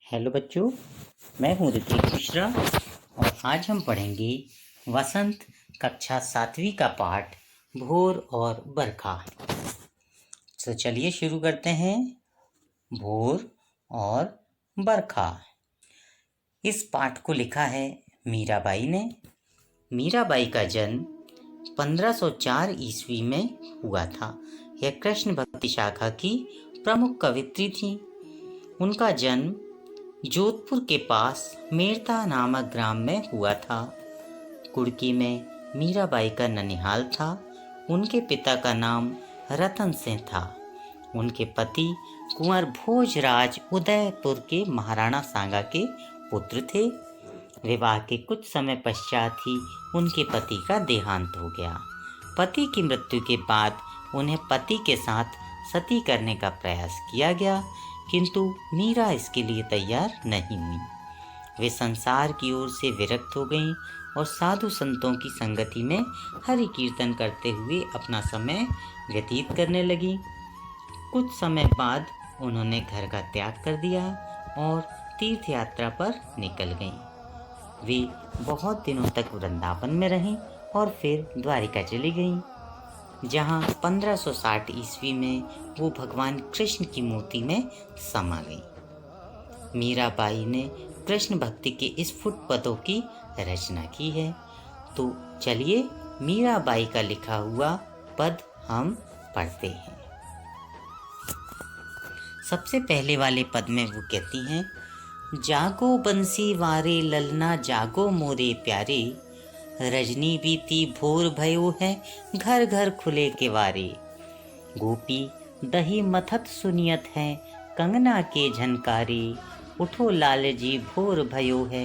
Hello बच्चों, मैं हूँ ऋतिक मिश्रा और आज हम पढ़ेंगे वसंत कक्षा 7वीं का पाठ भोर और बरखा। तो चलिए शुरू करते हैं। भोर और बरखा। इस पाठ को लिखा है मीराबाई ने। मीराबाई का जन्म 1504 ईस्वी में हुआ था। यह कृष्ण भक्ति शाखा की प्रमुख कवित्री थी। उनका जन्म जोधपुर के पास मेरता नामक ग्राम में हुआ था। कुड़की में मीराबाई का ननिहाल था। उनके पिता का नाम रतन सिंह था। उनके पति कुंवर भोजराज उदयपुर के महाराणा सांगा के पुत्र थे। विवाह के कुछ समय पश्चात ही उनके पति का देहांत हो गया। पति की मृत्यु के बाद उन्हें पति के साथ सती करने का प्रयास किया गया, किंतु मीरा इसके लिए तैयार नहीं हुई। वे संसार की ओर से विरक्त हो गईं और साधु संतों की संगति में हरि कीर्तन करते हुए अपना समय व्यतीत करने लगी। कुछ समय बाद उन्होंने घर का त्याग कर दिया और तीर्थ यात्रा पर निकल गईं। वे बहुत दिनों तक वृंदावन में रहीं और फिर द्वारिका चली गईं, जहां 1560 ईस्वी में वो भगवान कृष्ण की मूर्ति में समा गई। मीराबाई ने कृष्ण भक्ति के स्फुट पदों की रचना की है। तो चलिए मीराबाई का लिखा हुआ पद हम पढ़ते हैं। सबसे पहले वाले पद में वो कहती हैं, जागो बंसी वारे ललना जागो मोरे प्यारे, रजनी बीती भोर भयो है घर घर खुले केवारे। गोपी दही मथत सुनियत है कंगना के झनकारे, उठो लाल जी भोर भयो है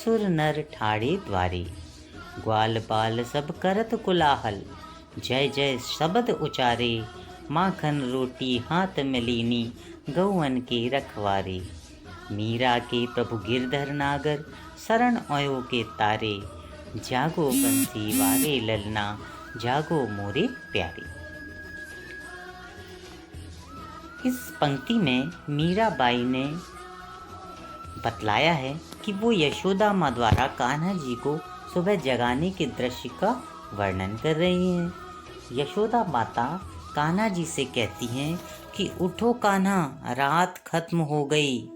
सुर नर ठाड़े द्वारे। ग्वाल बाल सब करत कुलाहल, जय जय शब्द उचारे, माखन रोटी हाथ में लीनी गौवन के रखवारे। मीरा के प्रभु गिरधर नागर, शरण ओयो के तारे, जागो बंसी वारे ललना जागो मोरे प्यारे। इस पंक्ति में मीराबाई ने बतलाया है कि वो यशोदा माँ द्वारा कान्हा जी को सुबह जगाने के दृश्य का वर्णन कर रही हैं। यशोदा माता कान्हा जी से कहती हैं कि उठो कान्हा, रात खत्म हो गई।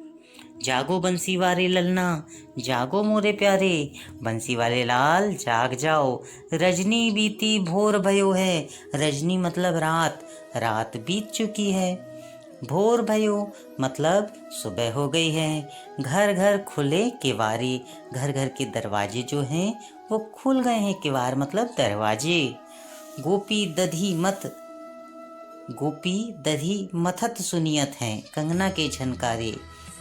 जागो बंसी वाले ललना, जागो मोरे प्यारे, बंसी वाले लाल जाग जाओ। रजनी बीती भोर भयो है, रजनी मतलब रात, रात बीत चुकी है। भोर भयो मतलब सुबह हो गई है। घर घर खुले केवारे, घर घर के दरवाजे जो हैं वो खुल गए हैं। केवार मतलब दरवाजे। गोपी दधी मथत सुनियत हैं कंगना के झनकारे।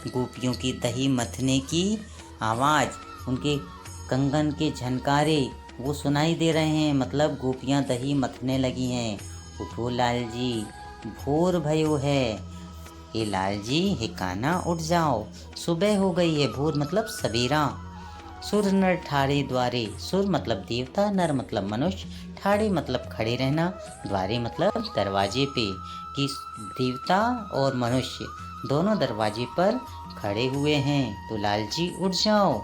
गोपियों की दही मथने की आवाज़, उनके कंगन के झनकारे वो सुनाई दे रहे हैं, मतलब गोपियाँ दही मथने लगी हैं। उठो लाल जी भोर भयो है, हे लाल जी हे कान्हा उठ जाओ, सुबह हो गई है। भोर मतलब सवेरा। सुर नर ठाड़े द्वारे, सुर मतलब देवता, नर मतलब मनुष्य, ठाड़े मतलब खड़े रहना, द्वारे मतलब दरवाजे पे, कि देवता और मनुष्य दोनों दरवाजे पर खड़े हुए हैं, तो लाल जी उठ जाओ।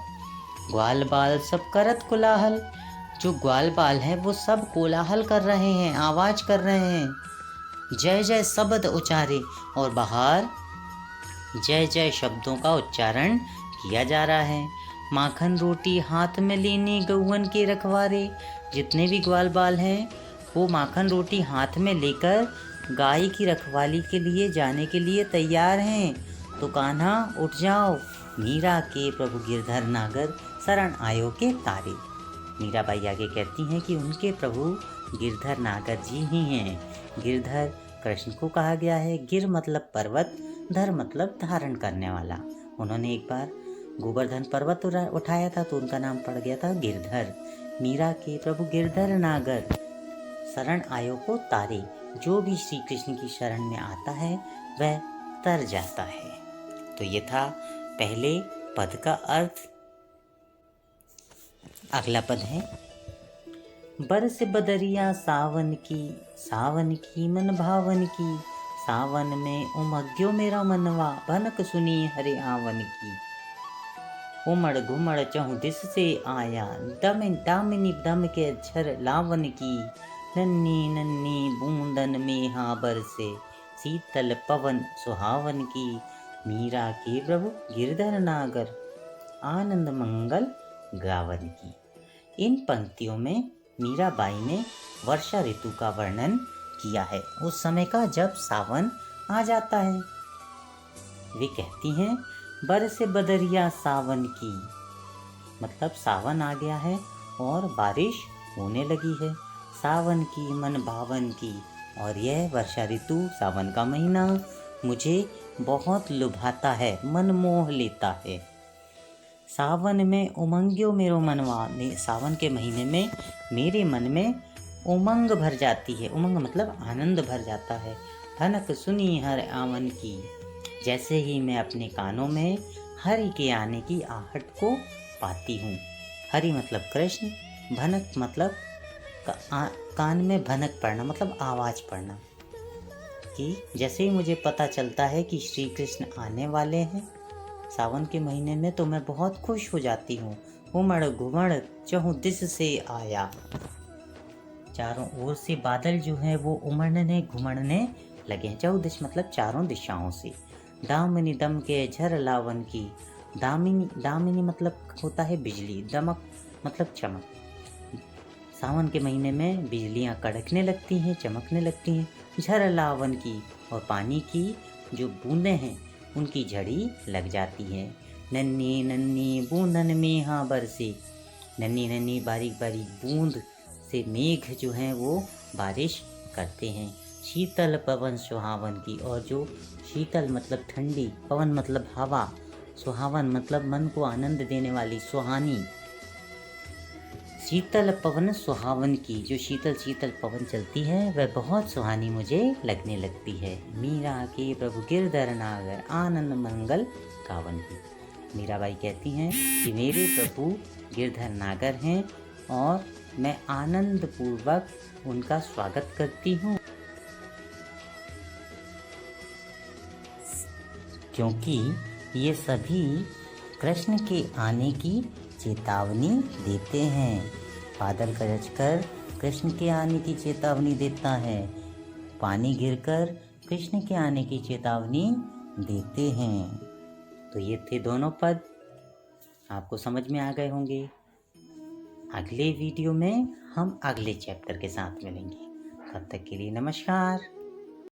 ग्वाल बाल सब करत कोलाहल, जो ग्वाल बाल हैं वो सब कोलाहल कर रहे हैं, आवाज कर रहे हैं। जय जय शब्द उचारे, और बाहर जय जय शब्दों का उच्चारण किया जा रहा है। माखन रोटी हाथ में लेने गौवन के रखवारे, जितने भी ग्वाल बाल हैं वो माखन रोटी हाथ में लेकर गाय की रखवाली के लिए जाने के लिए तैयार हैं। तो कान्हा उठ जाओ, मीरा के प्रभु गिरधर नागर शरण आयो के तारे। मीराबाई आगे कहती हैं कि उनके प्रभु गिरधर नागर जी ही हैं। गिरधर कृष्ण को कहा गया है। गिर मतलब पर्वत, धर मतलब धारण करने वाला। उन्होंने एक बार गोवर्धन पर्वत उठाया था तो उनका नाम पड़ गया था गिरधर। मीरा के प्रभु गिरधर नागर शरण आयो को तारे, जो भी श्री कृष्ण की शरण में आता है वह तर जाता है। तो ये था पहले पद का अर्थ। अगला पद है, बरस बदरिया सावन की, सावन की मन भावन की, सावन में उमग्यो मेरा मनवा, भनक सुनी हरे आवन की। उमड़ घुमड़ चहु दिस से आया, दामिनी दम के झर लावन की। नन्ही नन्ही बूंदन में हाँ बरसे, शीतल पवन सुहावन की। मीरा के प्रभु गिरधर नागर, आनंद मंगल गावन की। इन पंक्तियों में मीराबाई ने वर्षा ऋतु का वर्णन किया है, उस समय का जब सावन आ जाता है। वे कहती हैं, बरसे बदरिया सावन की, मतलब सावन आ गया है और बारिश होने लगी है। सावन की मन भावन की, और यह वर्षा ऋतु सावन का महीना मुझे बहुत लुभाता है, मन मोह लेता है। सावन में उमंग्यो मेरो मनवा, सावन के महीने में मेरे मन में उमंग भर जाती है। उमंग मतलब आनंद भर जाता है। भनक सुनी हर आवन की, जैसे ही मैं अपने कानों में हरि के आने की आहट को पाती हूँ। हरि मतलब कृष्ण, भनक मतलब कान में भनक पड़ना, मतलब आवाज़ पड़ना, कि जैसे ही मुझे पता चलता है कि श्री कृष्ण आने वाले हैं सावन के महीने में, तो मैं बहुत खुश हो जाती हूँ। उमड़ घुमड़ चहु दिस से आया, चारों ओर से बादल जो है वो उमड़ने घुमड़ने लगे हैं। चहु दिश मतलब चारों दिशाओं से। दामिनी दम के झर लावन की, दामिनी मतलब होता है बिजली, दमक मतलब चमक। सावन के महीने में बिजलियाँ कड़कने लगती हैं, चमकने लगती हैं। झर लावन की, और पानी की जो बूंदें हैं उनकी झड़ी लग जाती है। नन्ही नन्ही बूंदन में हाँ बरसे, नन्ही नन्ही बारीक बारीक बूंद से मेघ जो हैं वो बारिश करते हैं। शीतल पवन सुहावन की, और जो शीतल मतलब ठंडी, पवन मतलब हवा, सुहावन मतलब मन को आनंद देने वाली, सुहानी। शीतल पवन सुहावन की, जो शीतल शीतल पवन चलती है वह बहुत सुहानी मुझे लगने लगती है। मीरा के प्रभु गिरधर नागर, आनंद मंगल गावन की। मीराबाई कहती हैं कि मेरे प्रभु गिरधर नागर हैं और मैं आनंद पूर्वक उनका स्वागत करती हूँ, क्योंकि ये सभी कृष्ण के आने की चेतावनी देते हैं। बादल गरजकर कृष्ण के आने की चेतावनी देता है, पानी गिरकर कृष्ण के आने की चेतावनी देते हैं। तो ये थे दोनों पद, आपको समझ में आ गए होंगे। अगले वीडियो में हम अगले चैप्टर के साथ मिलेंगे। तब तक के लिए नमस्कार।